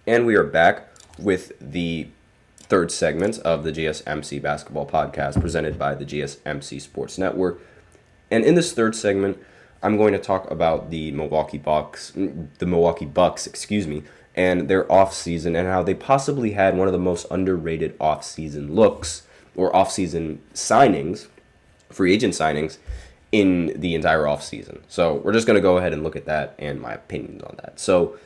And we are back with the third segment of the GSMC basketball podcast presented by the GSMC Sports Network. And in this third segment, I'm going to talk about the Milwaukee Bucks, and their offseason and how they possibly had one of the most underrated offseason looks or offseason signings, free agent signings in the entire offseason. So we're just going to go ahead and look at that and my opinions on that. So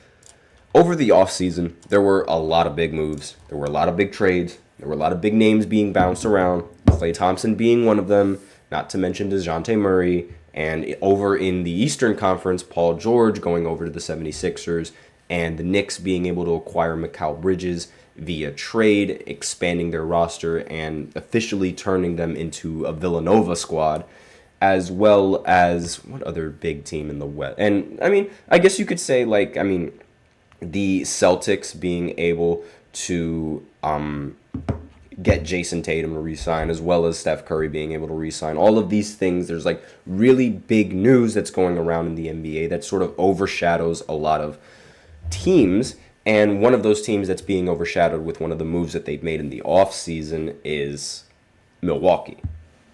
over the offseason, there were a lot of big moves. There were a lot of big trades. There were a lot of big names being bounced around. Klay Thompson being one of them, not to mention DeJounte Murray. And over in the Eastern Conference, Paul George going over to the 76ers. And the Knicks being able to acquire Mikal Bridges via trade, expanding their roster and officially turning them into a Villanova squad. As well as, what other big team in the West? And, I guess you could say, the Celtics being able to get Jason Tatum to re-sign, as well as Steph Curry being able to re-sign. All of these things, there's really big news that's going around in the NBA that sort of overshadows a lot of teams. And one of those teams that's being overshadowed with one of the moves that they've made in the offseason is Milwaukee.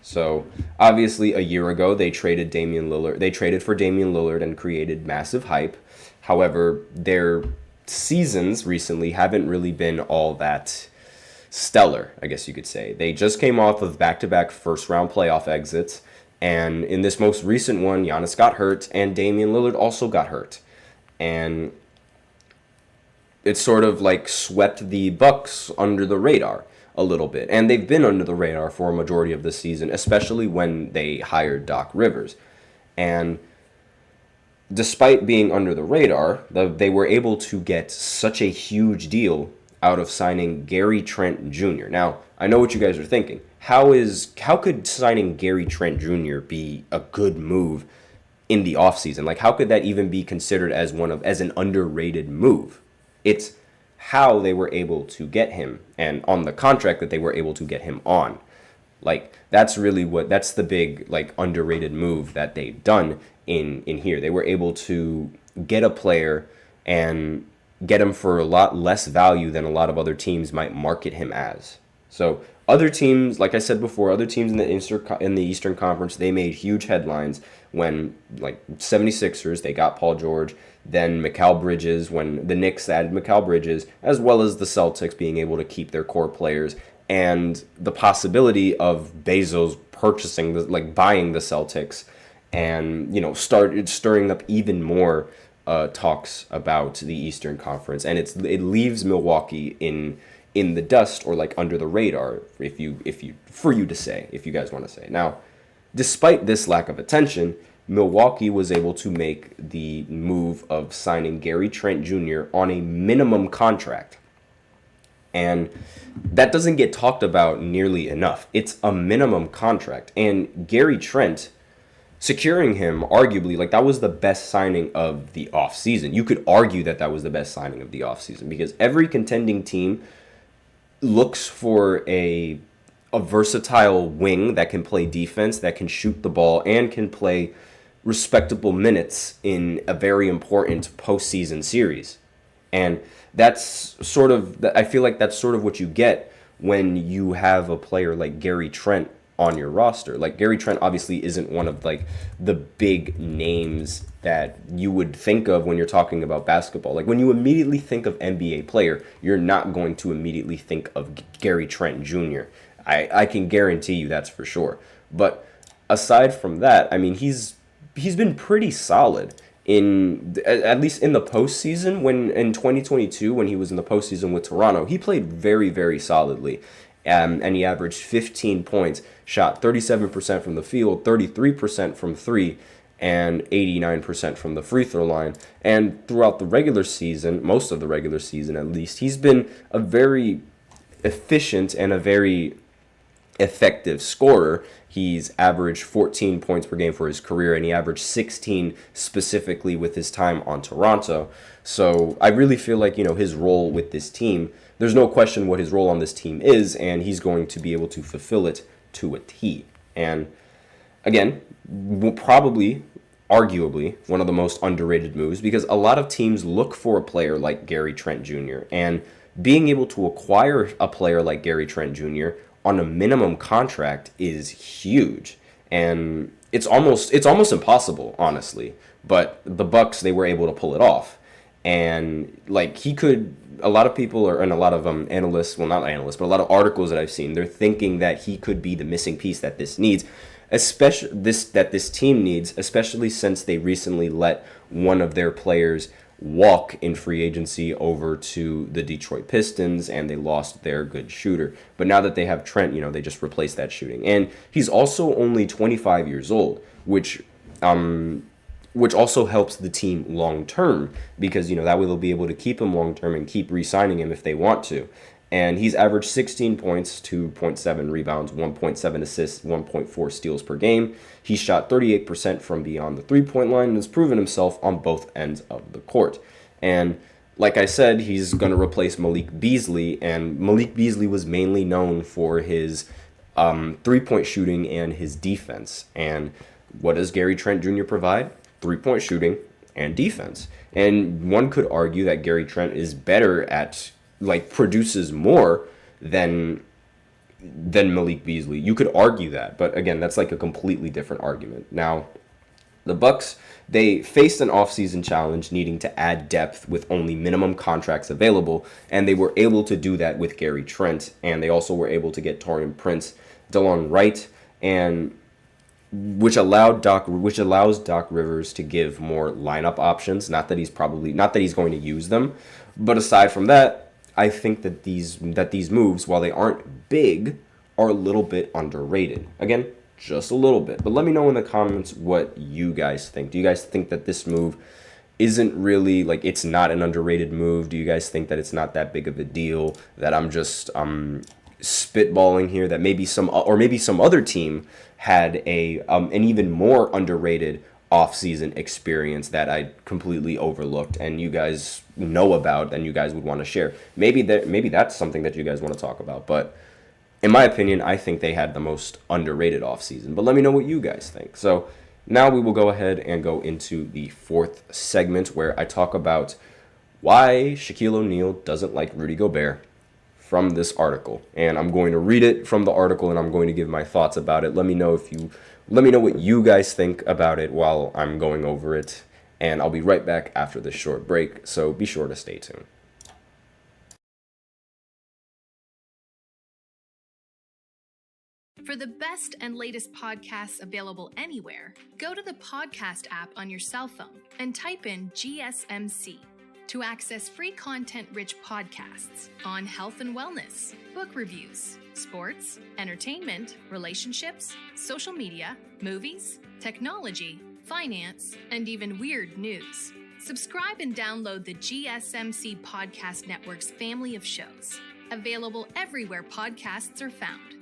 So obviously a year ago they traded Damian Lillard. They traded for Damian Lillard and created massive hype. However, their seasons recently haven't really been all that stellar, I guess you could say. They just came off of back-to-back first-round playoff exits, and in this most recent one, Giannis got hurt, and Damian Lillard also got hurt. And it sort of swept the Bucks under the radar a little bit. And they've been under the radar for a majority of the season, especially when they hired Doc Rivers. And despite being under the radar, they were able to get such a huge deal out of signing Gary Trent Jr. Now, I know what you guys are thinking. How could signing Gary Trent Jr. be a good move in the offseason? How could that even be considered as an underrated move? It's how they were able to get him and on the contract that they were able to get him on. That's the big underrated move that they've done in here. They were able to get a player and get him for a lot less value than a lot of other teams might market him as. So other teams, like I said before, other teams in the Eastern Conference, they made huge headlines when 76ers, they got Paul George, then Mikal Bridges, when the Knicks added Mikal Bridges, as well as the Celtics being able to keep their core players, and the possibility of Bezos buying the Celtics and started stirring up even more talks about the Eastern Conference, and it leaves Milwaukee in the dust or under the radar, if you guys want to say. Now, despite this lack of attention, Milwaukee was able to make the move of signing Gary Trent Jr. on a minimum contract. And that doesn't get talked about nearly enough. It's a minimum contract. And Gary Trent, securing him, arguably, that was the best signing of the offseason. You could argue that was the best signing of the offseason because every contending team looks for a versatile wing that can play defense, that can shoot the ball, and can play respectable minutes in a very important postseason series. And I feel like that's sort of what you get when you have a player like Gary Trent on your roster. Gary Trent obviously isn't one of the big names that you would think of when you're talking about basketball. When you immediately think of NBA player, you're not going to immediately think of Gary Trent Jr. I can guarantee you that's for sure. But aside from that, he's been pretty solid at least in the postseason. When in 2022, when he was in the postseason with Toronto, he played very, very solidly. And he averaged 15 points, shot 37% from the field, 33% from three, and 89% from the free throw line. And throughout the regular season, most of the regular season at least, he's been a very efficient and a very effective scorer. He's averaged 14 points per game for his career, and he averaged 16 specifically with his time on Toronto. So I really feel like, his role with this team, there's no question what his role on this team is, and he's going to be able to fulfill it to a T. And again, probably arguably one of the most underrated moves because a lot of teams look for a player like Gary Trent Jr. and being able to acquire a player like Gary Trent Jr. on a minimum contract is huge. And it's almost impossible, honestly. But the Bucks, they were able to pull it off. And like he could, a lot of people and a lot of analysts, well, not analysts, but a lot of articles that I've seen, they're thinking that he could be the missing piece that this needs, especially this team needs, especially since they recently let one of their players walk in free agency over to the Detroit Pistons, and they lost their good shooter. But now that they have Trent, they just replaced that shooting. And he's also only 25 years old, which also helps the team long term because that way they'll be able to keep him long term and keep re-signing him if they want to. And he's averaged 16 points, 2.7 rebounds, 1.7 assists, 1.4 steals per game. He shot 38% from beyond the three-point line and has proven himself on both ends of the court. And like I said, he's going to replace Malik Beasley, and Malik Beasley was mainly known for his three-point shooting and his defense. And what does Gary Trent Jr. provide? Three-point shooting and defense. And one could argue that Gary Trent is better at produces more than Malik Beasley. You could argue that, but again, that's like a completely different argument. Now, the Bucks, they faced an offseason challenge needing to add depth with only minimum contracts available, and they were able to do that with Gary Trent, and they also were able to get Taurean Prince, DeLon Wright, and which allows Doc Rivers to give more lineup options. Not that he's going to use them, but aside from that, I think that these moves, while they aren't big, are a little bit underrated. Again, just a little bit. But let me know in the comments what you guys think. Do you guys think that this move isn't really it's not an underrated move? Do you guys think that it's not that big of a deal? That I'm just spitballing here? That maybe some other team had an even more underrated off-season experience that I completely overlooked and you guys know about and you guys would want to share. Maybe that's something that you guys want to talk about. But in my opinion, I think they had the most underrated off-season. But let me know what you guys think. So now we will go ahead and go into the fourth segment where I talk about why Shaquille O'Neal doesn't like Rudy Gobert from this article. And I'm going to read it from the article and I'm going to give my thoughts about it. Let me know what you guys think about it while I'm going over it. And I'll be right back after this short break, so be sure to stay tuned. For the best and latest podcasts available anywhere, go to the podcast app on your cell phone and type in GSMC to access free content-rich podcasts on health and wellness, book reviews, sports, entertainment, relationships, social media, movies, technology, finance, and even weird news. Subscribe and download the GSMC Podcast Network's family of shows, available everywhere podcasts are found.